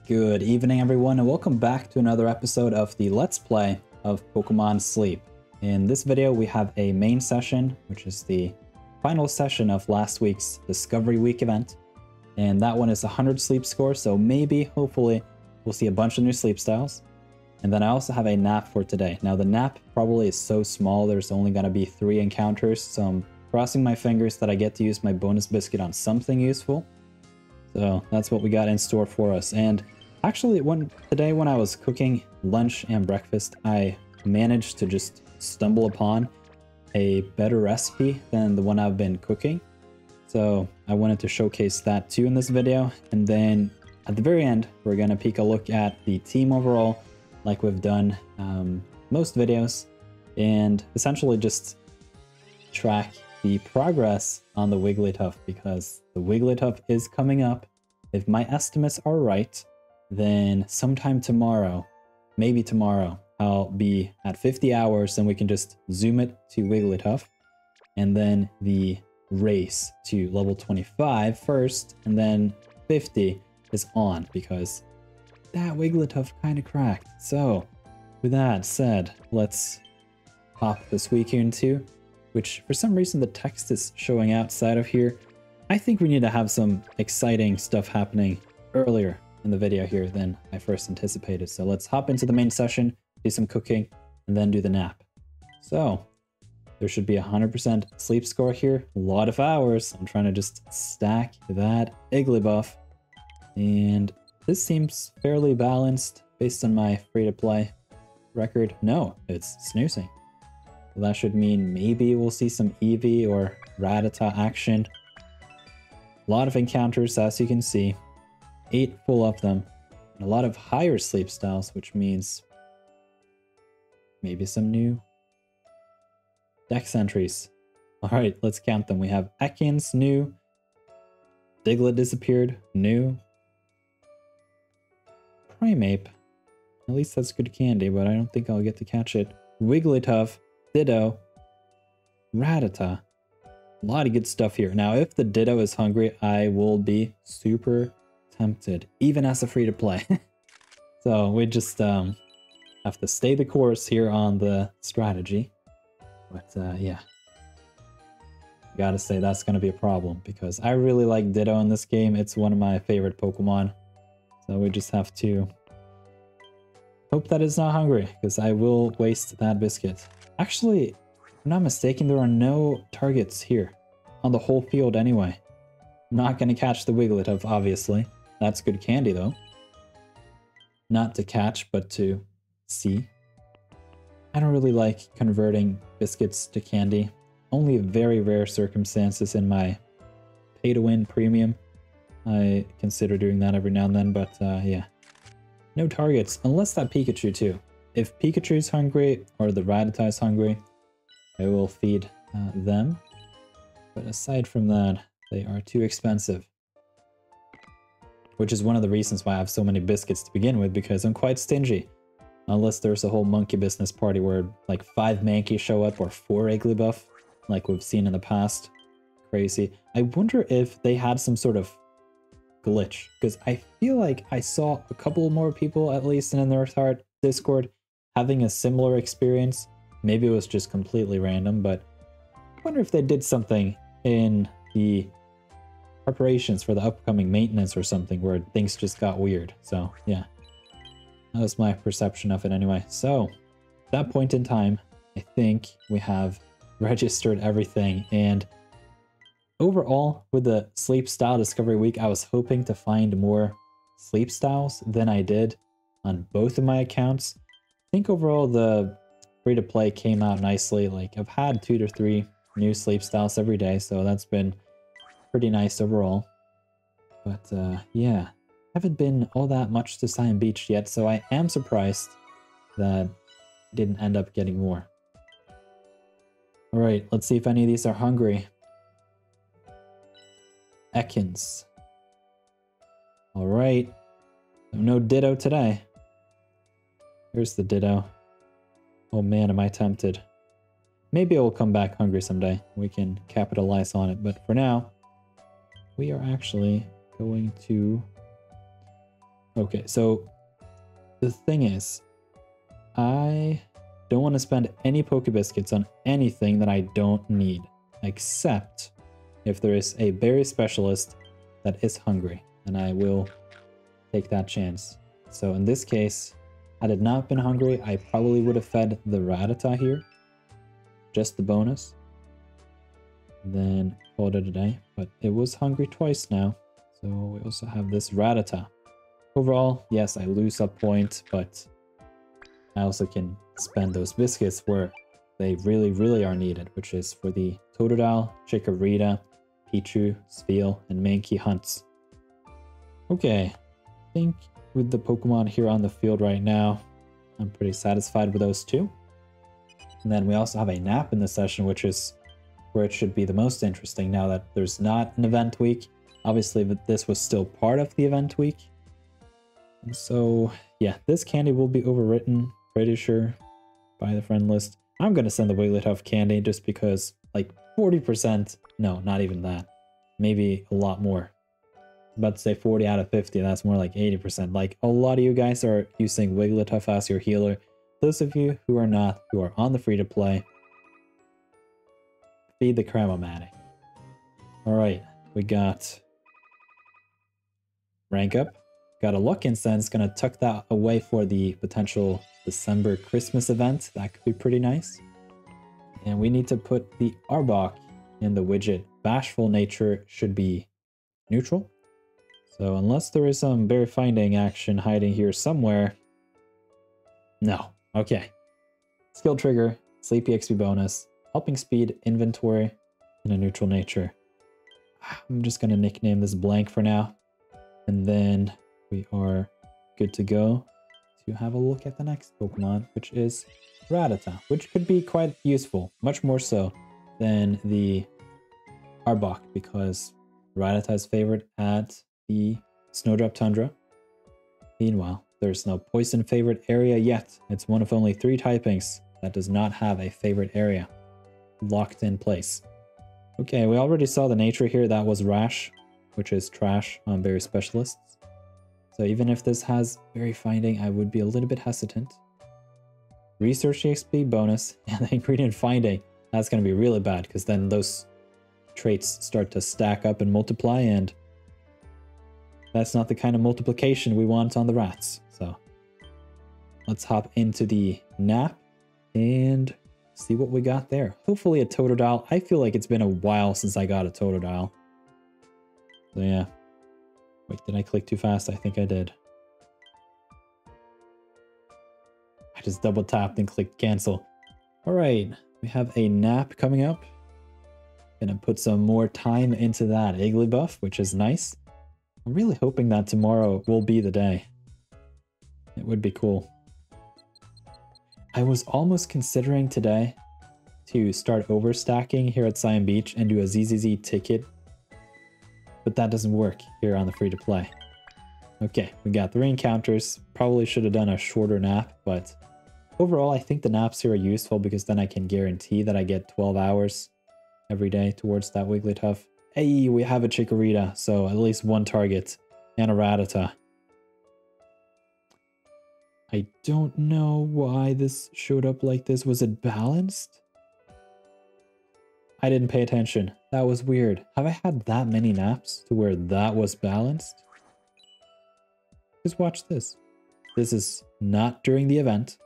Good evening everyone and welcome back to another episode of the Let's Play of Pokémon Sleep. In this video we have a main session, which is the final session of last week's Discovery Week event. And that one is 100 sleep score, so maybe, hopefully, we'll see a bunch of new sleep styles. And then I also have a nap for today. Now the nap probably is so small, there's only going to be 3 encounters, so I'm crossing my fingers that I get to use my bonus biscuit on something useful. So that's what we got in store for us. And actually, today when I was cooking lunch and breakfast, I managed to just stumble upon a better recipe than the one I've been cooking. So I wanted to showcase that too in this video. And then at the very end, we're going to take a look at the team overall, like we've done most videos, and essentially just track the progress on the Wigglytuff, because the Wigglytuff is coming up. If my estimates are right, then sometime tomorrow, maybe tomorrow, I'll be at 50 hours and we can just zoom it to Wigglytuff. And then the race to level 25 first, and then 50 is on, because that Wigglytuff kind of cracked. So with that said, let's hop this week into, which for some reason the text is showing outside of here. I think we need to have some exciting stuff happening earlier in the video here than I first anticipated. So let's hop into the main session, do some cooking, and then do the nap. So there should be 100% sleep score here. A lot of hours. I'm trying to just stack that Igglybuff. And this seems fairly balanced based on my free-to-play record. No, it's snoozing. Well, that should mean maybe we'll see some Eevee or Ratata action. A lot of encounters, as you can see. 8 full of them. And a lot of higher sleep styles, which means maybe some new Dex entries. Alright, let's count them. We have Ekins, new. Diglett disappeared, new. Primeape. At least that's good candy, but I don't think I'll get to catch it. Wigglytuff, Ditto, Ratata. A lot of good stuff here. Now, if the Ditto is hungry, I will be super tempted, even as a free-to-play. So we just have to stay the course here on the strategy. But yeah, gotta say that's gonna be a problem, because I really like Ditto in this game. It's one of my favorite Pokemon. So we just have to hope that it's not hungry, because I will waste that biscuit. Actually, if I'm not mistaken, there are no targets here on the whole field anyway. I'm not going to catch the Wigglytuff, obviously. That's good candy, though. Not to catch, but to see. I don't really like converting biscuits to candy. Only very rare circumstances in my pay-to-win premium. I consider doing that every now and then, but yeah. No targets, unless that Pikachu too. If Pikachu's hungry, or the Rattata is hungry, I will feed them. But aside from that, they are too expensive. Which is one of the reasons why I have so many biscuits to begin with, because I'm quite stingy. Unless there's a whole monkey business party where like 5 Mankey show up, or 4 Igglybuff, like we've seen in the past. Crazy. I wonder if they had some sort of glitch, because I feel like I saw a couple more people, at least in the nirtheart Discord, having a similar experience. Maybe it was just completely random, but I wonder if they did something in the preparations for the upcoming maintenance or something where things just got weird. So yeah, that was my perception of it anyway. So at that point in time, I think we have registered everything. And overall, with the sleep style discovery week, I was hoping to find more sleep styles than I did on both of my accounts. I think overall the free-to-play came out nicely. Like, I've had 2 to 3 new sleep styles every day, so that's been pretty nice overall. But yeah, haven't been all that much to Cyan Beach yet, so I am surprised that I didn't end up getting more. Alright, let's see if any of these are hungry. Ekins. Alright. No Ditto today. Here's the Ditto. Oh man, am I tempted. Maybe I will come back hungry someday. We can capitalize on it. But for now, we are actually going to Okay, so the thing is, I don't want to spend any Poke Biscuits on anything that I don't need, except if there is a berry specialist that is hungry, and I will take that chance. So in this case, had it not been hungry, I probably would have fed the Ratata here, just the bonus, then called it a day. But it was hungry twice now, so we also have this Ratata. Overall, yes, I lose a point, but I also can spend those biscuits where they really are needed, which is for the Totodile, Chikorita, Pichu, Spheal, and Mankey hunts. Okay, I think with the Pokemon here on the field right now, I'm pretty satisfied with those two. And then we also have a nap in the session, which is where it should be the most interesting now that there's not an event week. Obviously, this was still part of the event week. And so, yeah, this candy will be overwritten, pretty sure, by the friend list. I'm going to send the Wigglytuff candy just because, like, 40%, no, not even that. Maybe a lot more. About to say 40 out of 50, that's more like 80%. Like, a lot of you guys are using Wigglytuff as your healer. Those of you who are not, who are on the free-to-play, feed the Cramomatic. Alright, we got rank up. Got a luck incense, gonna tuck that away for the potential December Christmas event. That could be pretty nice. And we need to put the Arbok in the widget. Bashful nature should be neutral. So unless there is some berry finding action hiding here somewhere. No. Okay. Skill trigger, sleepy XP bonus, helping speed, inventory, and a neutral nature. I'm just gonna nickname this blank for now. And then we are good to go to have a look at the next Pokemon, which is Ratata, which could be quite useful, much more so than the Arbok, because Ratata is favored at the Snowdrop Tundra. Meanwhile, there's no poison favorite area yet. It's one of only 3 typings that does not have a favorite area locked in place. Okay, we already saw the nature here. That was Rash, which is trash on berry specialists. So even if this has berry finding, I would be a little bit hesitant. Research XP bonus and the ingredient finding. That's going to be really bad because then those traits start to stack up and multiply, and that's not the kind of multiplication we want on the rats. So let's hop into the nap and see what we got there. Hopefully a Totodile. I feel like it's been a while since I got a Totodile. So yeah. Wait, did I click too fast? I think I did. I just double tapped and clicked cancel. All right, we have a nap coming up. Gonna put some more time into that Igglybuff, which is nice. I'm really hoping that tomorrow will be the day. It would be cool. I was almost considering today to start overstacking here at Cyan Beach and do a ZZZ ticket, but that doesn't work here on the free-to-play. Okay, we got 3 encounters. Probably should have done a shorter nap, but overall I think the naps here are useful because then I can guarantee that I get 12 hours every day towards that Wigglytuff. Hey, we have a Chikorita, so at least 1 target and a Ratata. I don't know why this showed up like this. Was it balanced? I didn't pay attention. That was weird. Have I had that many naps to where that was balanced? Just watch this. This is not during the event.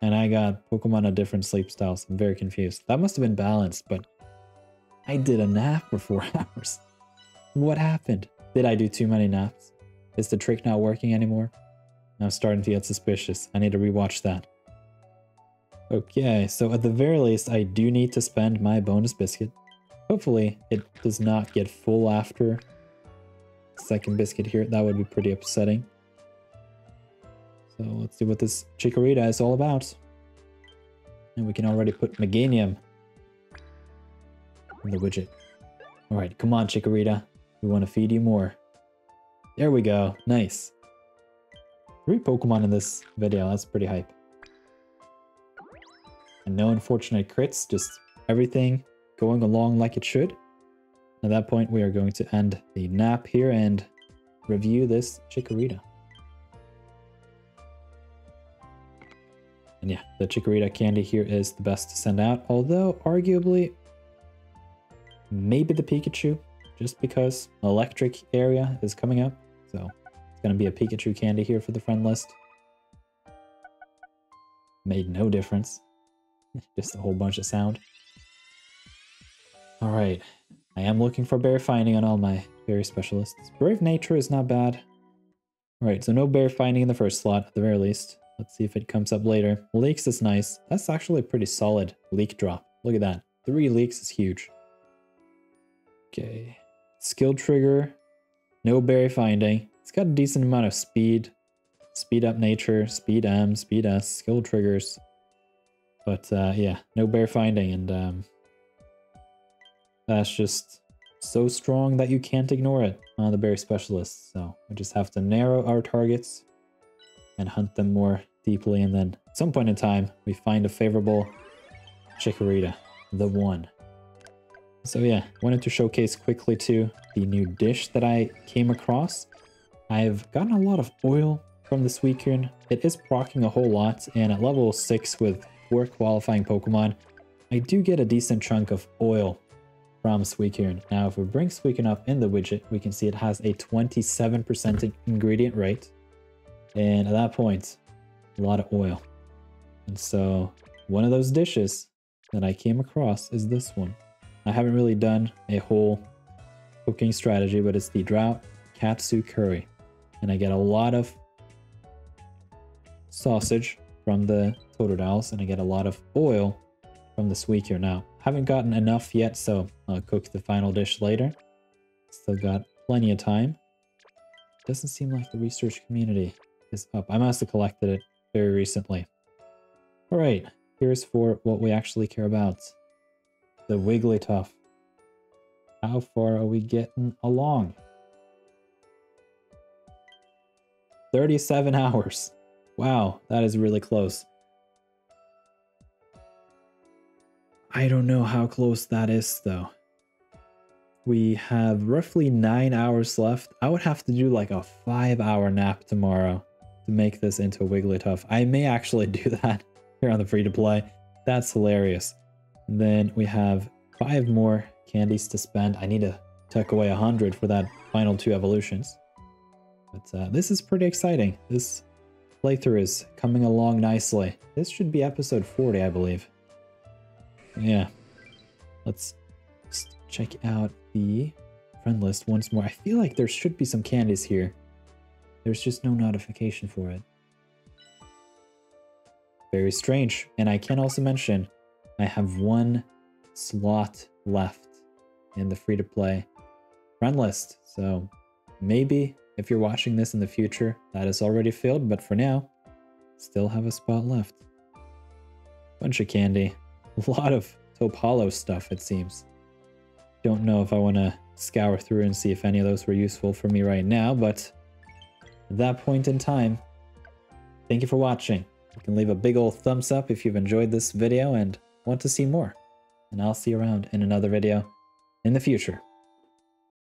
And I got Pokemon of different sleep styles. I'm very confused. That must have been balanced, but I did a nap for 4 hours. What happened? Did I do too many naps? Is the trick not working anymore? I'm starting to get suspicious. I need to rewatch that. Okay, so at the very least, I do need to spend my bonus biscuit. Hopefully, it does not get full after second biscuit here. That would be pretty upsetting. So let's see what this Chikorita is all about. And we can already put Meganium in the widget. Alright, come on Chikorita. We want to feed you more. There we go. Nice. 3 Pokemon in this video. That's pretty hype. And no unfortunate crits. Just everything going along like it should. At that point, we are going to end the nap here and review this Chikorita. And yeah, the Chikorita candy here is the best to send out, although arguably maybe the Pikachu, just because electric area is coming up. So it's going to be a Pikachu candy here for the friend list. Made no difference. Just a whole bunch of sound. Alright, I am looking for berry finding on all my berry specialists. Brave Nature is not bad. Alright, so no berry finding in the first slot at the very least. Let's see if it comes up later. Leaks is nice. That's actually a pretty solid leak drop. Look at that. 3 leaks is huge. Okay. Skill trigger. No berry finding. It's got a decent amount of speed. Speed up nature. Speed M. Speed S. Skill triggers. But yeah, no berry finding. And that's just so strong that you can't ignore it on the berry specialists. So we just have to narrow our targets and hunt them more deeply, and then at some point in time we find a favorable Chikorita, the one. So yeah, wanted to showcase quickly too the new dish that I came across. I've gotten a lot of oil from the Suicune. It is proccing a whole lot, and at level 6 with 4 qualifying Pokemon, I do get a decent chunk of oil from Suicune. Now if we bring Suicune up in the widget, we can see it has a 27% ingredient rate. And at that point, a lot of oil. And so one of those dishes that I came across is this one. I haven't really done a whole cooking strategy, but it's the Drought Katsu Curry. And I get a lot of sausage from the Totodiles, and I get a lot of oil from the Suicune. Now, haven't gotten enough yet, so I'll cook the final dish later. Still got plenty of time. Doesn't seem like the research community is up. I must have collected it very recently. Alright, here's for what we actually care about. The Wigglytuff. How far are we getting along? 37 hours. Wow, that is really close. I don't know how close that is though. We have roughly 9 hours left. I would have to do like a 5-hour nap tomorrow to make this into a Wigglytuff. I may actually do that here on the free-to-play. That's hilarious. And then we have 5 more candies to spend. I need to tuck away 100 for that final 2 evolutions. But this is pretty exciting. This playthrough is coming along nicely. This should be episode 40, I believe. Yeah. Let's just check out the friend list once more. I feel like there should be some candies here. There's just no notification for it. Very strange. And I can also mention, I have 1 slot left in the free-to-play friend list. So maybe if you're watching this in the future, that is already filled. But for now, still have a spot left. Bunch of candy. A lot of Topalo stuff, it seems. Don't know if I want to scour through and see if any of those were useful for me right now, but at that point in time, thank you for watching. You can leave a big old thumbs up if you've enjoyed this video and want to see more. And I'll see you around in another video in the future.